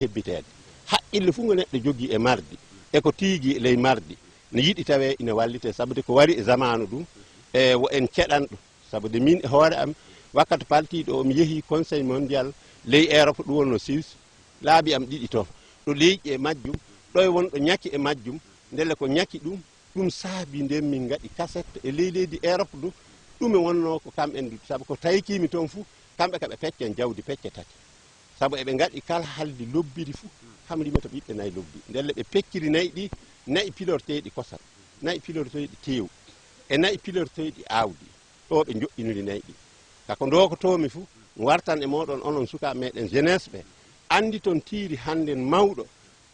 hebbiteede haqqille fu ngo neɗɗo jogii e mardi e ko tiigi ley mardi ne yiɗi tawe ina wallite sabude ko wari e zamanu ɗum e wo en keɗan ɗum sabude min e hoore am wakkati paltiɗo o mi yeehi conseil mondial ley Europe ɗum wonno Suisse laabi am ɗiɗi toon ɗo leyƴi e majjum ɗo e wonɗo ñakki e majjum ndelle ko ñakki ɗum saabi nden min gaɗi cassette e ley leydi Europe ɗum e wonno ko kamɓen sabu ko taykimi toon fuu kamɓe kaɓe peccen jawdi pecce tati sabu eɓe gaɗi kala haldi lobbiri fuu kam rimata ɓiɓɓe nayi lobbi ndelle ɓe pecciri nayi ɗi nayi pilorteɗi kosam nayi pilorteɗi tew e nayi pilorteɗi awdi ɗo ɓe joƴƴiniri nayi ɗi kako ndokotomi fuu wartan e moɗon onon sukaɓe meɗen jeunesse ɓe andi toon tiiri hande mawɗo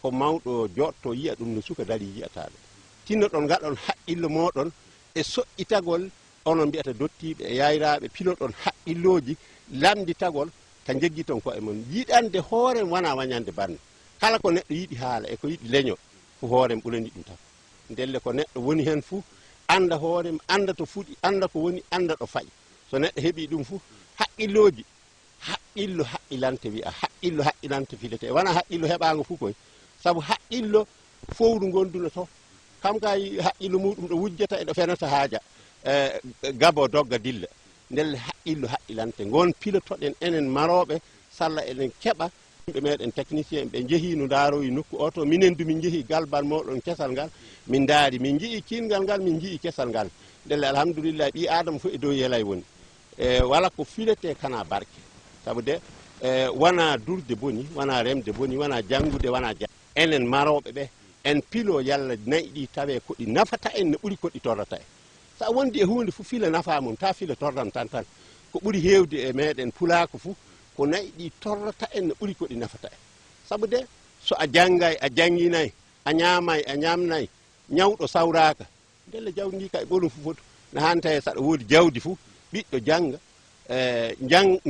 ko mawɗo jotto yiya ɗum no suka dari yiyataɗo tinno ɗon gaɗon haqqillo moɗon e soƴƴitagol onon mbiyata dottiɓe e yayraɓe piloɗon haqqilloji lamditagol ka jeggi ton ko e mon yiɗande hoore wona wañande banne kala ko neɗɗo yiɗi haala e ko yiɗi leño fu hoorem ɓurani ɗum tan ndelle ko neɗɗo woni hen fuu anda hoorem anda to fuɗi anda ko woni anda ɗo fayi so neɗɗo heeɓi ɗum fuu haqqilloji haqqillo haqqilante wiya haqqillo haqqilante filete wona haqqillo heɓago fuu koye saabu haqqillo fowru gonduno to kam ka haqqillo muɗum ɗo wujjata eɗo fenata haaja gabo dogga dilla ndelle haqqillo haqqilante gon pilotoɗen enen maroɓe salla eɗen keɓa yimɓe meɗen technicien ɓe jeehi no daaroyi nokku oto minen du min jeehi galbal moɗon kesal ngal min daari min jii kingal ngal min jii kesal ngal ndelle alhamdulillah ɓi adama fof e dow yelay woni wala ko filete kana barke sabu de wona durde boni wona remde boni wona janngude wona enen maroɓe ɓe en pilo yalla nayi ɗi tawe koɗi nafata en no ɓuuri koɗi torrata en sa wondi e hunde fof fila nafa mum ta fila torran tan ko ɓuuri hewde e meɗen pulako fuu ko nayi ɗi torrata en no ɓuuri koɗi nafata en sabu de so a janggay a jangginayi a ñamay a ñamnayi ñawɗo sawraka ndelle jawdi ndi ka e ɓolum fof fotu no hanta e saɗa woodi jawdi fuu ɓiɗɗo jangga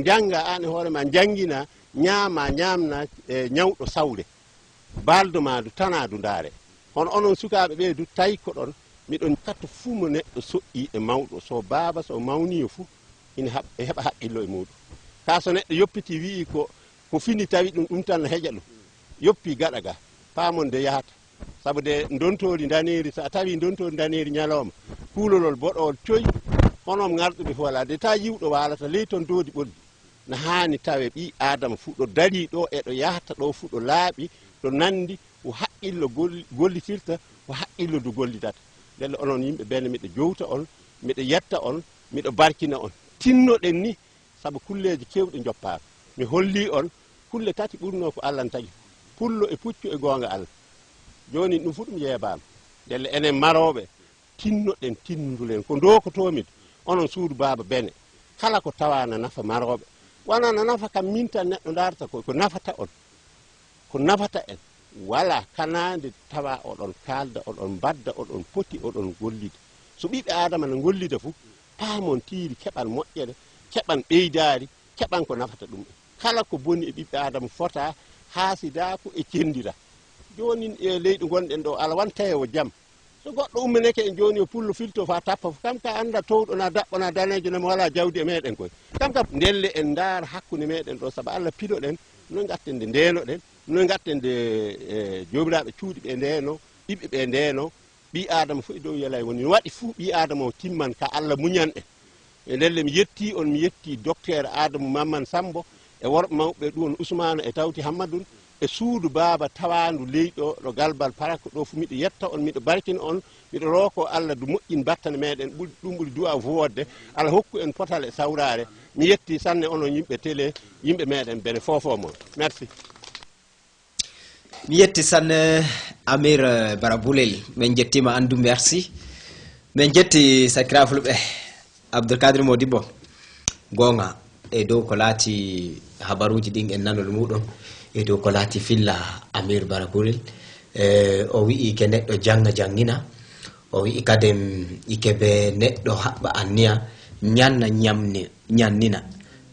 jangga an e hoore ma janggina ñaama ñamna ñawɗo sawre baldo ma du tana du ndaare hono onon sukaɓe ɓe du tawi ko ɗon miɗon katto fuu mo neɗɗo soƴƴi e mawɗo so baaba so mawniyo fuu ina heɓa haqqillo e muɗum ka so neɗɗo yoppiti wii ko fini tawi ɗum tan no heƴa ɗum yoppi gaɗa ga paamonde yahata sabu de dontori daneri so a tawi dontori daneri ñalawma kuulolol boɗowol coyi honom ngarɗuɓe fo wala de ta yiwɗo walata ley toon doodi ɓoldi no hani tawe ɓi adama fuu ɗo dari ɗo e ɗo yahata ɗo fuu ɗo laaɓi ɗo nandi ko haqqillo gollitirta ko haqqillo du gollidata ndelle onon yimɓe bene miɗo jowta on miɗo yetta on miɗo barkina on tinnoɗen ni saabu kulleji kewɗe joppaka mi holli on kulle tati ɓurno ko Allah tagi pullo e puccu e gonga Allah joni ɗum fu ɗum yeebama ndelle enen maroɓe tinnoɗen tinnudulen ko dokotomin onon suudu baba bene kala ko tawana nafa maroɓe wona no nafa kam min tan neɗɗo darta ko nafata on ko nafata en wala kanade tawa oɗon kalda oɗon badda oɗon poti oɗon gollida so ɓiɓɓe adama no gollida fu paamon tiiri keɓan moƴƴere keɓan ɓeydari keɓan ko nafata ɗum kala ko boni e ɓiɓɓe adama fota haasidako e cendira joni e leydi gonɗen ɗo ala wan tawewo jaam so goɗɗo ummineke en joni o pullo filto fa tappa kam ka anda towɗo na daɓɓona danejo nama wala jawdi e meɗen koye kam ka ndelle en daara hakkude meɗen ɗo saabu Allah piɗoɗen no gatten nde ndenoɗen no gatten nde jomiraɓe cuuɗi ɓe ndeno ɓiɓɓe ɓe ndeno ɓi adama fof e dow yelay woni no waɗi fuu ɓi adama o timman ka Allah muñan en e ndelle mi yetti on mi yetti docteur Adamou Mamman Sambo e worɓe mawɓe ɗum Ousmane e Tawti Hammadoune e suudu baba tawandu leyɗo ɗo galbal parako ɗo fu miɗo yetta on miɗo barkina on miɗo roko Allah du moƴƴin battane meɗen ɗum ɓuuri duwa wodde Allah hokku en potal e sawrare mi yetti sanne onon yimɓe télé yimɓe meɗen bene fofo mon merci mi yetti sanne Amirou Baraboulel min jettima andu merci min jetti sakiraɓe fulɓe Abdoulkadir Modibo gonga e dow ko laati habaruji ɗin en nanol muɗum e dow ko laati filla Amirou Baraboulel o wi'i ke neɗɗo janga jangina o wi'i kadem ikeɓe neɗɗo haɓɓa anniya ñanna ñannina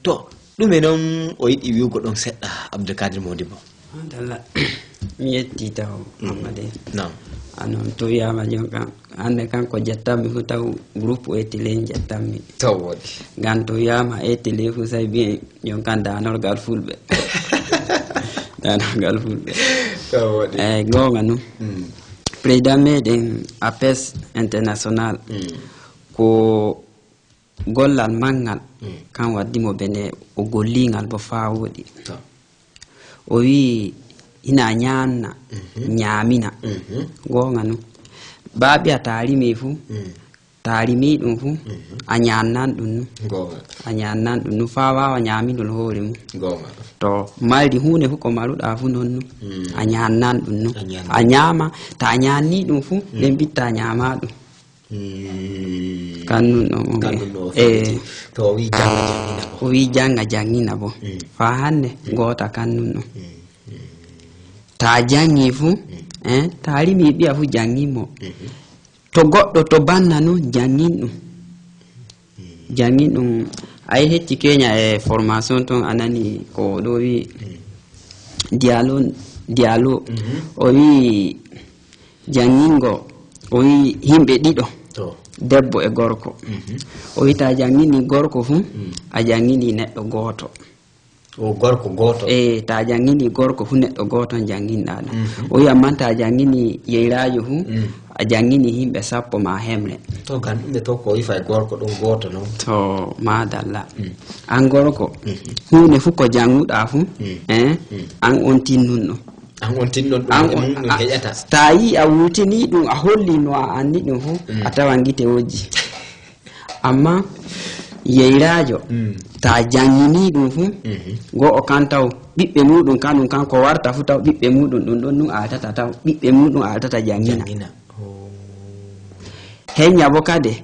to ɗume noon o yiɗi wiwgo ɗon seɗɗa Abdoulkadir Modibo dalla mi yetti taw Mamade non anon to wiyama jon kam hande kanko jettanmi fu taw groupe o télé jettanmi taw woodi gan to wiyama télé fu say bien jon kan danorgal fulɓe ɗanagal fulɓe eyi gonga noon président meɗen apes international ko gollal mangal kan waddimo bene o gollingal bo faa woɗi o wi ina ñamna ñamina gonga noon baaɓi a taarimi fuu taarimi ɗum fuu a ñamnan ɗum nu a ñamnan ɗum nu faa wawa ñamidol hoore mum to maldi hunde fuu ko maruɗa fuu noon nu a ñamnan ɗum nu a ñama ta a ñamni ɗum fuu ɓen bitta ñama ɗum kannun ɗon o wi janga jangina bo fa hande goota kannun ɗon ta jangi fuu ta rimi ɓiya fuu jangimo to goɗɗo to banna no jangin ɗum ay hecci kenya e formation ton anani ko ɗo wi dialo o wi jangingo o wi himɓe ɗiɗo debbo e gorko o wi ta jangini gorko fu a jangini neɗɗo gooto gorko goto ta jangini gorko fu neɗɗo goto janginɗa ɗum o wi amman ta jangini yeyrajo fu a jangini himɓe 10 ma hemre to gan ɗumɓe to ko wifa gorko ɗum goto noon to madalla an gorko hunde fu ko janguɗa fu an on tinnunɗo an on tinnon ɗum heƴata ta yi a wutini ɗum a holli no a andi ɗum fu a tawan guite wojji amma yeyrajo ta jangini ɗum fu go o kan taw ɓiɓɓe muɗum kanum kan ko warta fu taw ɓiɓɓe muɗum ɗum ɗon ɗum altata taw ɓiɓɓe muɗum altata jangina heñña bo kade